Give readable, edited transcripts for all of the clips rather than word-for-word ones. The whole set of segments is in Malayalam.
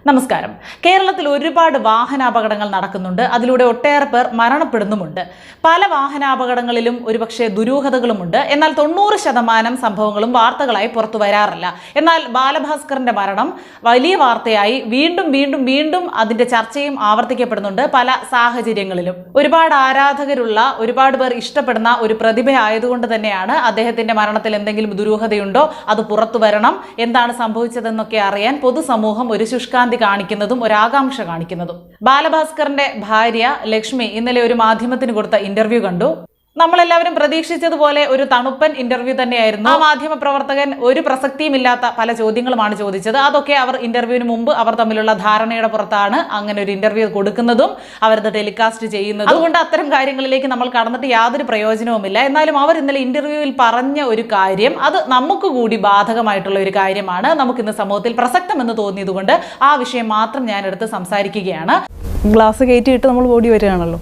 നമസ്കാരം. കേരളത്തിൽ ഒരുപാട് വാഹനാപകടങ്ങൾ നടക്കുന്നുണ്ട്. അതിലൂടെ ഒട്ടേറെ പേർ മരണപ്പെടുന്നുമുണ്ട്. പല വാഹനാപകടങ്ങളിലും ഒരുപക്ഷെ ദുരൂഹതകളുമുണ്ട്. എന്നാൽ 90% സംഭവങ്ങളും വാർത്തകളായി പുറത്തു വരാറില്ല. എന്നാൽ ബാലഭാസ്കറിന്റെ മരണം വലിയ വാർത്തയായി വീണ്ടും അതിന്റെ ചർച്ചയും ആവർത്തിക്കപ്പെടുന്നുണ്ട് പല സാഹചര്യങ്ങളിലും. ഒരുപാട് ആരാധകരുള്ള, ഒരുപാട് പേർ ഇഷ്ടപ്പെടുന്ന ഒരു പ്രതിഭയായതുകൊണ്ട് തന്നെയാണ് അദ്ദേഹത്തിന്റെ മരണത്തിൽ എന്തെങ്കിലും ദുരൂഹതയുണ്ടോ, അത് പുറത്തു വരണം, എന്താണ് സംഭവിച്ചതെന്നൊക്കെ അറിയാൻ പൊതുസമൂഹം ഒരു ശുഷ്കാന്തി കാണിക്കുന്നതും ഒരാകാംക്ഷ കാണിക്കുന്നതും. ബാലഭാസ്കറിന്റെ ഭാര്യ ലക്ഷ്മി ഇന്നലെ ഒരു മാധ്യമത്തിന് കൊടുത്ത ഇന്റർവ്യൂ കണ്ടു. നമ്മളെല്ലാവരും പ്രതീക്ഷിച്ചതുപോലെ ഒരു തണുപ്പൻ ഇന്റർവ്യൂ തന്നെയായിരുന്നു. ആ മാധ്യമ പ്രവർത്തകൻ ഒരു പ്രസക്തിയുമില്ലാത്ത പല ചോദ്യങ്ങളുമാണ് ചോദിച്ചത്. അതൊക്കെ അവർ ഇന്റർവ്യൂവിന് മുമ്പ് അവർ തമ്മിലുള്ള ധാരണയുടെ പുറത്താണ് അങ്ങനെ ഒരു ഇന്റർവ്യൂ കൊടുക്കുന്നതും അവരത് ടെലികാസ്റ്റ് ചെയ്യുന്നതും. അതുകൊണ്ട് അത്തരം കാര്യങ്ങളിലേക്ക് നമ്മൾ കടന്നിട്ട് യാതൊരു പ്രയോജനവുമില്ല. എന്നാലും അവർ ഇന്നലെ ഇന്റർവ്യൂവിൽ പറഞ്ഞ ഒരു കാര്യം, അത് നമുക്ക് കൂടി ബാധകമായിട്ടുള്ള ഒരു കാര്യമാണ്. നമുക്കിന്ന് സമൂഹത്തിൽ പ്രസക്തമെന്ന് തോന്നിയതുകൊണ്ട് ആ വിഷയം മാത്രം ഞാൻ എടുത്ത് സംസാരിക്കുകയാണ്. ഗ്ലാസ് കയറ്റിയിട്ട് നമ്മൾ ഓടി വരികയാണല്ലോ.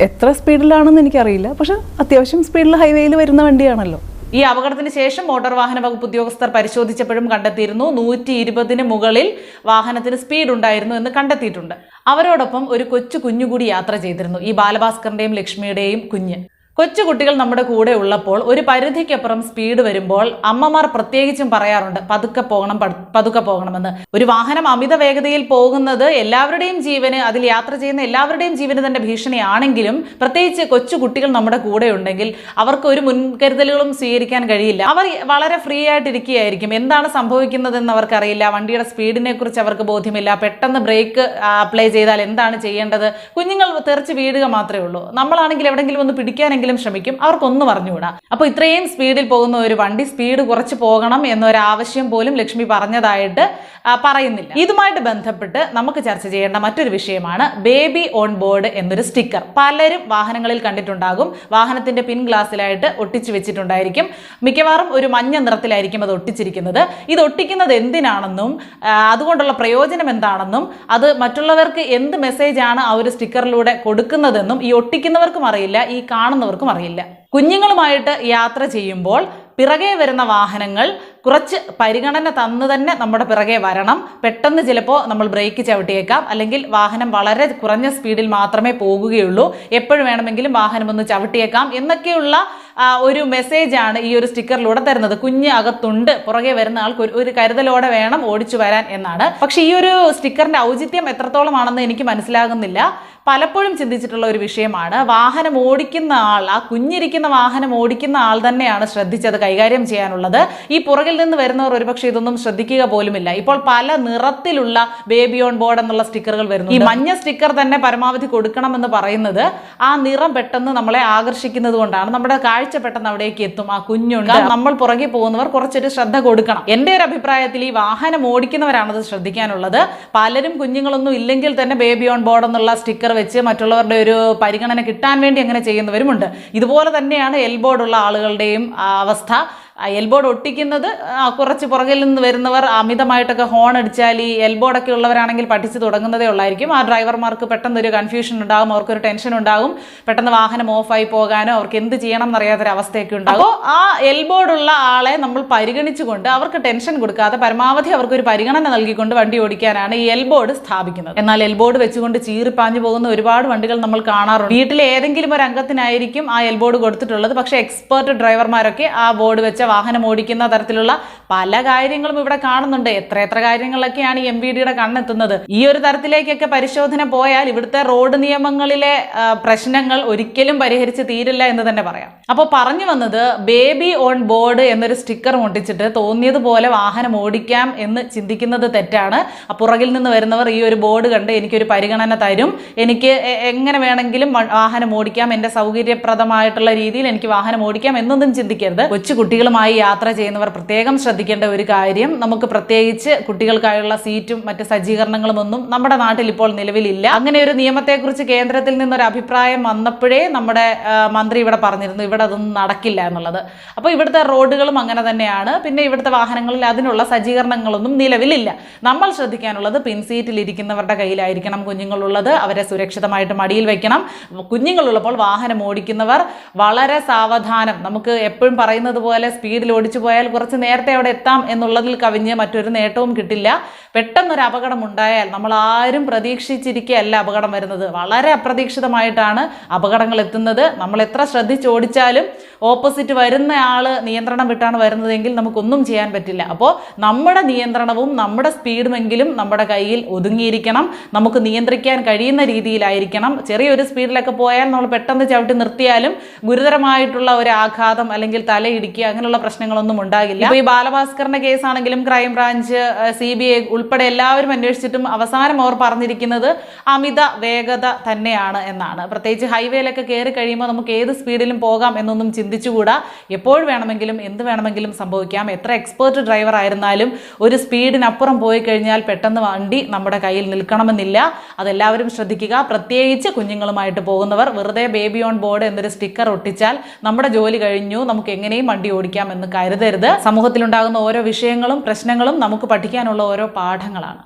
എത്ര സ്പീഡിലാണെന്ന് എനിക്കറിയില്ല, പക്ഷെ അത്യാവശ്യം സ്പീഡിൽ ഹൈവേയിൽ വരുന്ന വണ്ടിയാണല്ലോ. ഈ അപകടത്തിന് ശേഷം മോട്ടോർ വാഹന വകുപ്പ് ഉദ്യോഗസ്ഥർ പരിശോധിച്ചപ്പോഴും കണ്ടെത്തിയിരുന്നു 120 മുകളിൽ വാഹനത്തിന് സ്പീഡ് ഉണ്ടായിരുന്നു എന്ന് കണ്ടെത്തിയിട്ടുണ്ട്. അവരോടൊപ്പം ഒരു കുഞ്ഞുകൂടി യാത്ര ചെയ്തിരുന്നു, ഈ ബാലഭാസ്കറിന്റെയും ലക്ഷ്മിയുടെയും കുഞ്ഞ്. കൊച്ചുകുട്ടികൾ നമ്മുടെ കൂടെ ഉള്ളപ്പോൾ ഒരു പരിധിക്കപ്പുറം സ്പീഡ് വരുമ്പോൾ അമ്മമാർ പ്രത്യേകിച്ചും പറയാറുണ്ട് പതുക്കെ പോകണമെന്ന്. ഒരു വാഹനം അമിത വേഗതയിൽ പോകുന്നത് എല്ലാവരുടെയും ജീവന്, അതിൽ യാത്ര ചെയ്യുന്ന എല്ലാവരുടെയും ജീവന് തന്നെ ഭീഷണിയാണെങ്കിലും പ്രത്യേകിച്ച് കൊച്ചുകുട്ടികൾ നമ്മുടെ കൂടെ ഉണ്ടെങ്കിൽ അവർക്ക് ഒരു മുൻകരുതലുകളും സ്വീകരിക്കാൻ കഴിയില്ല. അവർ വളരെ ഫ്രീ ആയിട്ടിരിക്കുകയായിരിക്കും. എന്താണ് സംഭവിക്കുന്നതെന്ന് അവർക്കറിയില്ല. വണ്ടിയുടെ സ്പീഡിനെ കുറിച്ച് അവർക്ക് ബോധ്യമില്ല. പെട്ടെന്ന് ബ്രേക്ക് അപ്ലൈ ചെയ്താൽ എന്താണ് ചെയ്യേണ്ടത്? കുഞ്ഞുങ്ങൾ തെറിച്ച് വീഴുക മാത്രമേ ഉള്ളൂ. നമ്മളാണെങ്കിൽ എവിടെയെങ്കിലും ഒന്ന് പിടിക്കാനെങ്കിലും ശ്രമിക്കും, അവർക്കൊന്നും അറിഞ്ഞുകൂടാ. അപ്പോൾ ഇത്രയും സ്പീഡിൽ പോകുന്ന ഒരു വണ്ടി സ്പീഡ് കുറച്ച് പോകണം എന്നൊരാവശ്യം പോലും ലക്ഷ്മി പറഞ്ഞതായിട്ട് പറയുന്നില്ല. ഇതുമായിട്ട് ബന്ധപ്പെട്ട് നമുക്ക് ചർച്ച ചെയ്യേണ്ട മറ്റൊരു വിഷയമാണ് ബേബി ഓൺ ബോർഡ് എന്നൊരു സ്റ്റിക്കർ. പലരും വാഹനങ്ങളിൽ കണ്ടിട്ടുണ്ടാകും. വാഹനത്തിന്റെ പിൻ ഗ്ലാസ്സിലായിട്ട് ഒട്ടിച്ചു വെച്ചിട്ടുണ്ടായിരിക്കും. മിക്കവാറും ഒരു മഞ്ഞ നിറത്തിലായിരിക്കും അത് ഒട്ടിച്ചിരിക്കുന്നത്. ഇത് ഒട്ടിക്കുന്നത് എന്തിനാണെന്നും അതുകൊണ്ടുള്ള പ്രയോജനം എന്താണെന്നും അത് മറ്റുള്ളവർക്ക് എന്ത് മെസ്സേജാണ് ആ ഒരു സ്റ്റിക്കറിലൂടെ കൊടുക്കുന്നതെന്നും ഈ ഒട്ടിക്കുന്നവർക്കും അറിയില്ല, ഈ കാണുന്നവർക്കും അറിയില്ല. കുഞ്ഞുങ്ങളുമായിട്ട് യാത്ര ചെയ്യുമ്പോൾ പിറകെ വരുന്ന വാഹനങ്ങൾ കുറച്ച് പരിഗണന തന്നു തന്നെ നമ്മുടെ പിറകെ വരണം. പെട്ടെന്ന് ചിലപ്പോൾ നമ്മൾ ബ്രേക്ക് ചവിട്ടിയേക്കാം, അല്ലെങ്കിൽ വാഹനം വളരെ കുറഞ്ഞ സ്പീഡിൽ മാത്രമേ പോകുകയുള്ളൂ, എപ്പോഴും വേണമെങ്കിലും വാഹനം ഒന്ന് ചവിട്ടിയേക്കാം എന്നൊക്കെയുള്ള ഒരു മെസ്സേജാണ് ഈ ഒരു സ്റ്റിക്കറിലൂടെ തരുന്നത്. കുഞ്ഞ് അകത്തുണ്ട്, പുറകെ വരുന്ന ആൾക്ക് ഒരു കരുതലോടെ വേണം ഓടിച്ചു വരാൻ എന്നാണ്. പക്ഷെ ഈ ഒരു സ്റ്റിക്കറിന്റെ ഔചിത്യം എത്രത്തോളമാണെന്ന് എനിക്ക് മനസ്സിലാകുന്നില്ല. പലപ്പോഴും ചിന്തിച്ചിട്ടുള്ള ഒരു വിഷയമാണ്. വാഹനം ഓടിക്കുന്ന ആൾ, ആ കുഞ്ഞിരിക്കുന്ന വാഹനം ഓടിക്കുന്ന ആൾ തന്നെയാണ് ശ്രദ്ധിച്ചത് കൈകാര്യം ചെയ്യാനുള്ളത്. ഈ പുറകിൽ നിന്ന് വരുന്നവർ ഒരുപക്ഷെ ഇതൊന്നും ശ്രദ്ധിക്കുക പോലുമില്ല. ഇപ്പോൾ പല നിറത്തിലുള്ള ബേബി ഓൺ ബോർഡ് എന്നുള്ള സ്റ്റിക്കറുകൾ വരുന്നു. ഈ മഞ്ഞ സ്റ്റിക്കർ തന്നെ പരമാവധി കൊടുക്കണമെന്ന് പറയുന്നത് ആ നിറം പെട്ടെന്ന് നമ്മളെ ആകർഷിക്കുന്നത് കൊണ്ടാണ്. നമ്മുടെ കാഴ്ച പെട്ടെന്ന് അവിടേക്ക് എത്തും. ആ കുഞ്ഞുണ്ട്, നമ്മൾ പുറകെ പോകുന്നവർ കുറച്ചൊരു ശ്രദ്ധ കൊടുക്കണം. എൻ്റെ ഒരു അഭിപ്രായത്തിൽ ഈ വാഹനം ഓടിക്കുന്നവരാണത് ശ്രദ്ധിക്കാനുള്ളത്. പലരും കുഞ്ഞുങ്ങളൊന്നും ഇല്ലെങ്കിൽ തന്നെ ബേബി ഓൺ ബോർഡ് എന്നുള്ള സ്റ്റിക്കർ വെച്ച് മറ്റുള്ളവരുടെ ഒരു പരിഗണന കിട്ടാൻ വേണ്ടി അങ്ങനെ ചെയ്യുന്നവരുമുണ്ട്. ഇതുപോലെ തന്നെയാണ് എൽബോർഡുള്ള ആളുകളുടെയും അവസ്ഥ. എൽബോർഡ് ഒട്ടിക്കുന്നത് കുറച്ച് പുറകിൽ നിന്ന് വരുന്നവർ അമിതമായിട്ടൊക്കെ ഹോൺ അടിച്ചാൽ, ഈ എൽബോർഡൊക്കെ ഉള്ളവരാണെങ്കിൽ പഠിച്ചു തുടങ്ങുന്നതേ ഉള്ളായിരിക്കും. ആ ഡ്രൈവർമാർക്ക് പെട്ടെന്നൊരു കൺഫ്യൂഷൻ ഉണ്ടാകും, അവർക്കൊരു ടെൻഷൻ ഉണ്ടാകും. പെട്ടെന്ന് വാഹനം ഓഫായി പോകാനോ അവർക്ക് എന്ത് ചെയ്യണം എന്നറിയാത്തൊരവസ്ഥയൊക്കെ ഉണ്ടാകും. അപ്പോൾ ആ എൽബോർഡുള്ള ആളെ നമ്മൾ പരിഗണിച്ചുകൊണ്ട് അവർക്ക് ടെൻഷൻ കൊടുക്കാതെ പരമാവധി അവർക്കൊരു പരിഗണന നൽകിക്കൊണ്ട് വണ്ടി ഓടിക്കാനാണ് ഈ എൽബോർഡ് സ്ഥാപിക്കുന്നത്. എന്നാൽ എൽബോർഡ് വെച്ചുകൊണ്ട് ചീറിപ്പാഞ്ഞു പോകുന്ന ഒരുപാട് വണ്ടികൾ നമ്മൾ കാണാറുണ്ട്. വീട്ടിലെ ഏതെങ്കിലും ഒരു അംഗത്തിനായിരിക്കും ആ എൽബോർഡ് കൊടുത്തിട്ടുള്ളത്. പക്ഷേ എക്സ്പേർട്ട് ഡ്രൈവർമാരൊക്കെ ആ ബോർഡ് വെച്ച വാഹനം ഓടിക്കുന്ന തരത്തിലുള്ള പല കാര്യങ്ങളും ഇവിടെ കാണുന്നുണ്ട്. എത്ര കാര്യങ്ങളൊക്കെയാണ് ഈ MVDയുടെ കണ്ണെത്തുന്നത്. ഈ ഒരു തരത്തിലേക്കൊക്കെ പരിശോധന പോയാൽ ഇവിടുത്തെ റോഡ് നിയമങ്ങളിലെ പ്രശ്നങ്ങൾ ഒരിക്കലും പരിഹരിച്ച് തീരില്ല എന്ന് തന്നെ പറയാം. അപ്പോൾ പറഞ്ഞു വന്നത്, ബേബി ഓൺ ബോർഡ് എന്നൊരു സ്റ്റിക്കർ ഒട്ടിച്ചിട്ട് തോന്നിയതുപോലെ വാഹനം ഓടിക്കാം എന്ന് ചിന്തിക്കുന്നത് തെറ്റാണ്. പുറകിൽ നിന്ന് വരുന്നവർ ഈ ഒരു ബോർഡ് കണ്ട് എനിക്കൊരു പരിഗണന തരും, എനിക്ക് എങ്ങനെ വേണമെങ്കിലും വാഹനം ഓടിക്കാം, എൻ്റെ സൗകര്യപ്രദമായിട്ടുള്ള രീതിയിൽ എനിക്ക് വാഹനം ഓടിക്കാം എന്നൊന്നും ചിന്തിക്കരുത്. കൊച്ചു കുട്ടികളുമായി യാത്ര ചെയ്യുന്നവർ പ്രത്യേകം ശ്രദ്ധിക്കേണ്ട ഒരു കാര്യം, നമുക്ക് പ്രത്യേകിച്ച് കുട്ടികൾക്കായുള്ള സീറ്റും മറ്റ് സജ്ജീകരണങ്ങളും ഒന്നും നമ്മുടെ നാട്ടിൽ ഇപ്പോൾ നിലവിലില്ല. അങ്ങനെ ഒരു നിയമത്തെക്കുറിച്ച് കേന്ദ്രത്തിൽ നിന്നൊരു അഭിപ്രായം വന്നപ്പോഴേ നമ്മുടെ മന്ത്രി ഇവിടെ പറഞ്ഞിരുന്നു ഇവിടെ അതൊന്നും നടക്കില്ല എന്നുള്ളത്. അപ്പോൾ ഇവിടുത്തെ റോഡുകളും അങ്ങനെ തന്നെയാണ്. പിന്നെ ഇവിടുത്തെ വാഹനങ്ങളിൽ അതിനുള്ള സജ്ജീകരണങ്ങളൊന്നും നിലവിലില്ല. നമ്മൾ ശ്രദ്ധിക്കാനുള്ളത് പിൻസീറ്റിൽ ഇരിക്കുന്നവരുടെ കയ്യിലായിരിക്കണം കുഞ്ഞുങ്ങളുള്ളത്. അവരെ സുരക്ഷിതമായിട്ട് മടിയിൽ വെക്കണം. കുഞ്ഞുങ്ങളുള്ളപ്പോൾ വാഹനം ഓടിക്കുന്നവർ വളരെ സാവധാനം, നമുക്ക് എപ്പോഴും പറയുന്നത് പോലെ സ്പീഡിൽ ഓടിച്ചു പോയാൽ കുറച്ച് നേരത്തെ അവിടെ എത്താം എന്നുള്ളതിൽ കവിഞ്ഞ് മറ്റൊരു നേട്ടവും കിട്ടില്ല. പെട്ടെന്നൊരു അപകടം ഉണ്ടായാൽ നമ്മൾ ആരും പ്രതീക്ഷിച്ചിരിക്കുകയല്ല അപകടം വരുന്നത്. വളരെ അപ്രതീക്ഷിതമായിട്ടാണ് അപകടങ്ങൾ എത്തുന്നത്. നമ്മൾ എത്ര ശ്രദ്ധിച്ചോടിച്ചാലും ഓപ്പോസിറ്റ് വരുന്ന ആള് നിയന്ത്രണം വിട്ടാണ് വരുന്നതെങ്കിൽ നമുക്കൊന്നും ചെയ്യാൻ പറ്റില്ല. അപ്പോൾ നമ്മുടെ നിയന്ത്രണവും നമ്മുടെ സ്പീഡുമെങ്കിലും നമ്മുടെ കയ്യിൽ ഒതുങ്ങിയിരിക്കണം. നമുക്ക് നിയന്ത്രിക്കാൻ കഴിയുന്ന രീതിയിലായിരിക്കണം. ചെറിയൊരു സ്പീഡിലൊക്കെ പോയാൽ നമ്മൾ പെട്ടെന്ന് ചവിട്ടി നിർത്തിയാലും ഗുരുതരമായിട്ടുള്ള ഒരു ആഘാതം അല്ലെങ്കിൽ തലയിടിക്കുക അങ്ങനെയുള്ള പ്രശ്നങ്ങളൊന്നും ഉണ്ടാകില്ല. ഇപ്പോൾ ഈ ബാലഭാസ്കറിന്റെ കേസാണെങ്കിലും ക്രൈംബ്രാഞ്ച്, CBI ഉൾപ്പെടെ എല്ലാവരും അന്വേഷിച്ചിട്ടും അവസാനം അവർ പറഞ്ഞിരിക്കുന്നത് അമിത വേഗത തന്നെയാണ് എന്നാണ്. പ്രത്യേകിച്ച് ഹൈവേയിലൊക്കെ കയറി കഴിയുമ്പോൾ നമുക്ക് ഏത് സ്പീഡിലും പോകാം എന്നൊന്നും ചിന്തിച്ചുകൂടാ. എപ്പോൾ വേണമെങ്കിലും എന്ത് വേണമെങ്കിലും സംഭവിക്കാം. എത്ര എക്സ്പേർട്ട് ഡ്രൈവർ ആയിരുന്നാലും ഒരു സ്പീഡിനപ്പുറം പോയി കഴിഞ്ഞാൽ പെട്ടെന്ന് വണ്ടി നമ്മുടെ കയ്യിൽ നിൽക്കണമെന്നില്ല. അതെല്ലാവരും ശ്രദ്ധിക്കുക. പ്രത്യേകിച്ച് കുഞ്ഞുങ്ങളുമായിട്ട് പോകുന്നവർ വെറുതെ ബേബി ഓൺ ബോർഡ് എന്നൊരു സ്റ്റിക്കർ ഒട്ടിച്ചാൽ നമ്മുടെ ജോലി കഴിഞ്ഞു, നമുക്ക് എങ്ങനെയും വണ്ടി ഓടിക്കാം എന്ന് കരുതരുത്. സമൂഹത്തിലുണ്ടാകുന്ന ഓരോ വിഷയങ്ങളും പ്രശ്നങ്ങളും നമുക്ക് പഠിക്കാനുള്ള ഓരോ പാഠങ്ങളാണ്.